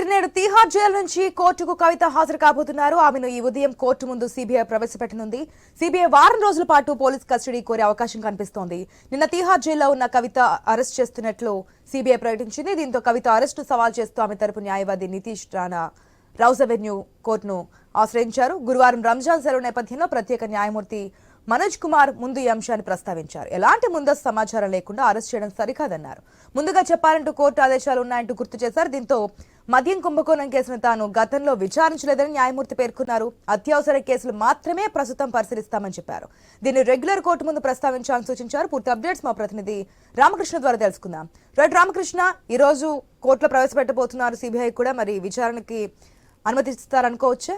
Right, నేడు Tihar jail నుంచి కోర్టుకు కవిత హాజరు కాబోతున్నారు. ఆమెను ఈ ఉదయం కోర్టు ముందు సిబిఐ ప్రవేశపెట్టనుంది. సిబిఐ వారం రోజుల పాటు పోలీస్ కస్టడీ కోరే అవకాశం కనిపిస్తోంది. నిన్న తీహార్ జైల్లో ఉన్న కవిత అరెస్ట్ చేస్తున్నట్లు సిబిఐ ప్రకటించింది. దీంతో కవిత అరెస్టు సవాల్ చేస్తూ ఆమె తరపు న్యాయవాది నితీష్ రాణా రౌజ్ అవెన్యూ కోర్టును ఆశ్రయించారు. గురువారం రంజాన్ సెలవు నేపథ్యంలో ప్రత్యేక న్యాయమూర్తి మనోజ్ కుమార్ ముందు ఈ అంశాన్ని ప్రస్తావించారు. ఎలాంటి ముందస్తు సమాచారం లేకుండా అరెస్ట్ చేయడం సరికాదన్నారు. ముందుగా చెప్పాలంటూ కోర్టు ఆదేశాలు ఉన్నాయంటూ గుర్తు చేశారు. దీంతో మద్యం కుంభకోణం కేసును తాను గతంలో విచారించలేదని న్యాయమూర్తి పేర్కొన్నారు. అత్యవసర కేసులు మాత్రమే ప్రస్తుతం పరిశీలిస్తామని చెప్పారు. దీన్ని రెగ్యులర్ కోర్టు ముందు ప్రస్తావించాలని సూచించారు. పూర్తి అప్డేట్స్ మా ప్రతినిధి రామకృష్ణ ద్వారా తెలుసుకుందాం. రైట్ రామకృష్ణ, ఈ రోజు కోర్టులో ప్రవేశపెట్టబోతున్నారు సిబిఐ కూడా, మరి విచారణకి అనుమతిస్తారనుకోవచ్చా?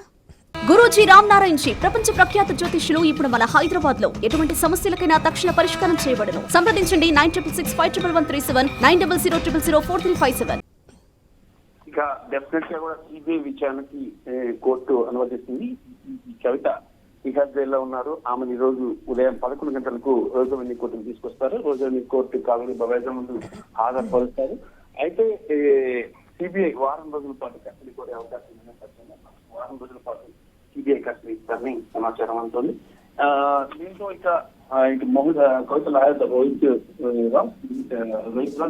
గురూజీ రామ్ నారాయణ్ జీ ప్రపంచ ప్రఖ్యాత జ్యోతిష్యులు ఇప్పుడు మన హైదరాబాద్ లో ఎటువంటి సమస్యలకైనా తక్షణ పరిష్కారం చేయబడును. సంప్రదించండి 96651137 9000004357. ఇక డెఫినెట్ గా కూడా సిబిఐ విచారణకి కోర్టు అనుమతిస్తుంది. కవిత తిహార్ జైల్లో ఉన్నారు. ఆమెను ఈ రోజు ఉదయం 11 గంటలకు రోజవెన్యూ కోర్టుకు తీసుకొస్తారు. రోజవెన్యూ కోర్టు కావేరీ బవేజా ముందు హాజరుపరుస్తారు. అయితే సిబిఐ వారం రోజుల పాటు కస్టడీ కోరే అవకాశం ఉన్న నేపథ్యంలో వారం రోజుల పాటు సిబిఐ కస్టడీ ఇస్తారని సమాచారం అందుతోంది. దీంతో ఇక కవిత లాయర్ రోహిత్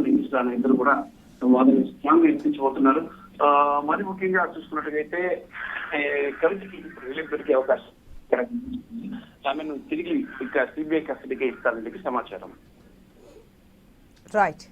నితీష్ రాణా ఇద్దరు కూడా వాదన స్ట్రాంగ్ ఎత్తించబోతున్నారు. మరి ముఖ్యంగా చూసుకున్నట్టుగైతే కవితకి రిలీఫ్ దొరికే అవకాశం ఆమెను తిరిగి ఇక సిబిఐ కస్టడీకి ఇస్తారని చెప్పి సమాచారం. రైట్.